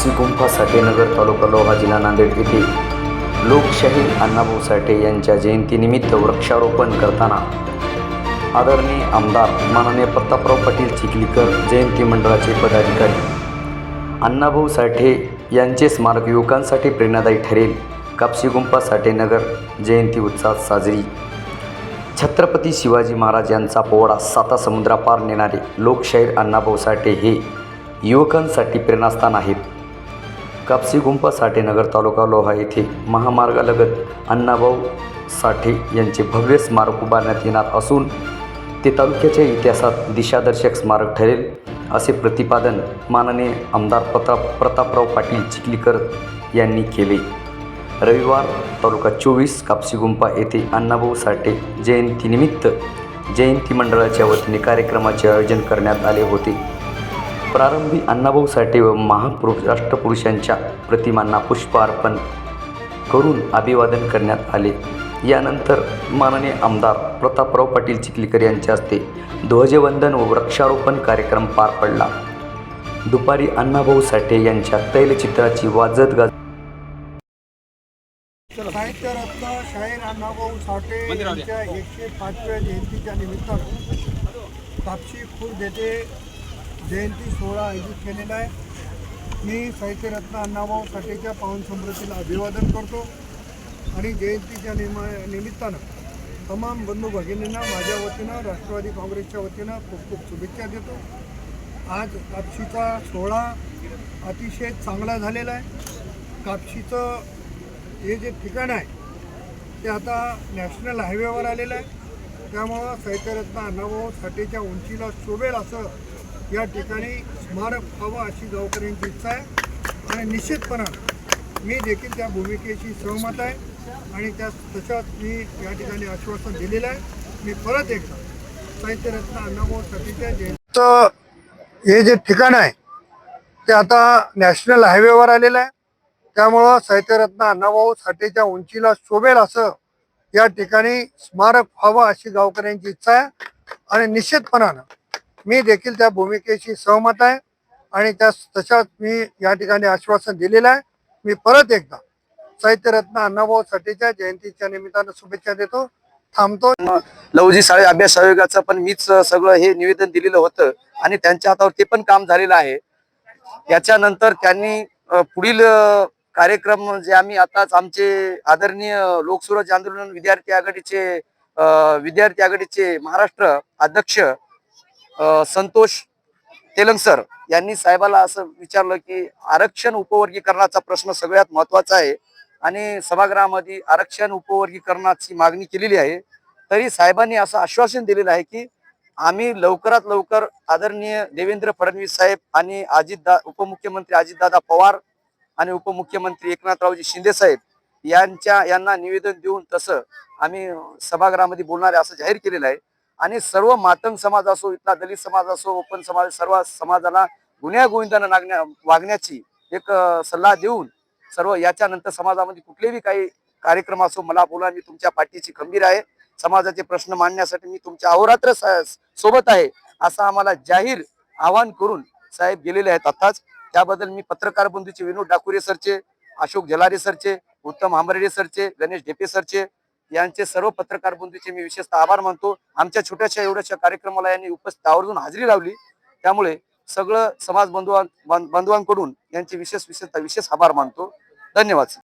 कापसी गुंफा साठेनगर तालुका लोहा जिल्हा नांदेड येथे लोकशाहीर अण्णाभाऊ साठे यांच्या जयंतीनिमित्त वृक्षारोपण करताना आदरणीय आमदार माननीय प्रतापराव पाटील चिखलीकर जयंती मंडळाचे पदाधिकारी अण्णाभाऊ साठे यांचे स्मारक युवकांसाठी प्रेरणादायी ठरेल। कापसी गुंफा साठेनगर जयंती उत्साहात साजरी। छत्रपती शिवाजी महाराज यांचा पोवाडा साता समुद्रापार नेणारे लोकशाहीर अण्णाभाऊ साठे हे युवकांसाठी प्रेरणास्थान आहेत। कापसी गुंफा साठेनगर तालुका लोहा येथे महामार्गालगत अण्णाभाऊ साठे यांचे भव्य स्मारक उभारण्यात येणार असून ते तालुक्याच्या इतिहासात दिशादर्शक स्मारक ठरेल, असे प्रतिपादन माननीय आमदार प्रतापराव पाटील चिखलीकर यांनी केले। रविवार तालुका 24 कापसी गुंफा येथे अण्णाभाऊ साठे जयंतीनिमित्त जयंती मंडळाच्या वतीने कार्यक्रमाचे आयोजन करण्यात आले होते। प्रारंभी अण्णाभाऊ साठे व राष्ट्रपुरुषांच्या प्रतिमांना पुष्प अर्पण करून अभिवादन करण्यात आले। यानंतर माननीय आमदार प्रतापराव पाटील चिखलीकर यांच्या हस्ते ध्वजवंदन व वृक्षारोपण कार्यक्रम पार पडला। दुपारी अण्णाभाऊ साठे यांच्या तैलचित्राची वाजत गाजत साहित्यरत्न शाहीर अण्णाभाऊ साठे यांच्या 105व्या जयंतीच्या निमित्तानं कापसी खुर्द येथे जयंती सोहळा आयोजित केलेला आहे। मी साहित्यरत्न अण्णाभाऊ साठेच्या पावन स्मृतीला अभिवादन करतो आणि जयंतीच्या निमित्तानं तमाम बंधू भगिनींना माझ्या वतीनं राष्ट्रवादी काँग्रेसच्या वतीनं खूप खूप शुभेच्छा देतो। आज कापसीचा सोहळा अतिशय चांगला झालेला आहे। कापसीचं हे जे ठिकाण आहे ते आता नॅशनल हायवेवर आलेलं आहे, त्यामुळं साहित्यरत्न अण्णाभाऊ साठेच्या उंचीला शोभेल असं या ठिकाणी स्मारक व्हावं अशी गावकऱ्यांची इच्छा आहे आणि निश्चितपणानं मी देखील त्या भूमिकेशी सहमत आहे आणि तशाच मी या ठिकाणी आश्वासन दिलेलं आहे। मी परत एकदा साहित्यरत्न अण्णाभाऊ साठेच्या जयंतीचं हे जे ठिकाण आहे ते आता नॅशनल हायवेवर आलेलं आहे, त्यामुळं साहित्यरत्न अण्णाभाऊ साठेच्या उंचीला शोभेल असं या ठिकाणी स्मारक व्हावं अशी गावकऱ्यांची इच्छा आहे आणि निश्चितपणानं मी देखील त्या भूमिकेशी सहमत आहे आणि तशाच मी या ठिकाणी आश्वासन दिलेलं आहे। मी परत एकदा साहित्यरत्न अण्णाभाऊ साठेच्या जयंतीच्या निमित्तानं शुभेच्छा देतो, थांबतो। लवजी शाळे अभ्यास आयोगाचं पण मीच सगळं हे निवेदन दिलेलं होतं आणि त्यांच्या हातावर ते पण काम झालेलं आहे। याच्यानंतर त्यांनी पुढील कार्यक्रम जे आम्ही आताच आमचे आदरणीय लोकसुराज आंदोलन विद्यार्थी आघाडीचे महाराष्ट्र अध्यक्ष संतोष तेलंग सर यांनी साहेबाला असं विचारलं की आरक्षण उपवर्गीकरणाचा प्रश्न सगळ्यात महत्वाचा आहे आणि सभागृहामध्ये आरक्षण उपवर्गीकरणाची मागणी केलेली आहे। तरी साहेबांनी असं आश्वासन दिलेलं आहे की आम्ही लवकरात लवकर आदरणीय देवेंद्र फडणवीस साहेब आणि उपमुख्यमंत्री अजितदादा पवार आणि उपमुख्यमंत्री एकनाथरावजी शिंदे साहेब यांना निवेदन देऊन तसं आम्ही सभागृहामध्ये बोलणार आहे असं जाहीर केलेलं आहे आणि सर्व मातंग समाज असो, इथला दलित समाज असो, ओपन समाज, सर्व समाजाला गुन्ह्या गोविंदानं वागण्याची एक सल्ला देऊन सर्व याच्यानंतर समाजामध्ये कुठलेही काही कार्यक्रम असो मला बोला, मी तुमच्या पाठीशी खंबीर आहे। समाजाचे प्रश्न मांडण्यासाठी मी तुमच्या अहोरात्र सोबत आहे असं आम्हाला जाहीर आवाहन करून साहेब गेलेले आहेत आताच। त्याबद्दल मी पत्रकार बंधूचे विनोद डाकुरे सरचे, अशोक जलारे सरचे, उत्तम आंबर्डे सरचे, गणेश ढेपे सरचे यांचे सर्व पत्रकार बंधूचे मी विशेषतः आभार मानतो। आमच्या छोट्याशा एवढ्याशा कार्यक्रमाला यांनी उपस्थित आवर्जून हजेरी लावली, त्यामुळे सगळं समाज बांधवांकडून यांचे विशेष आभार मानतो। धन्यवाद।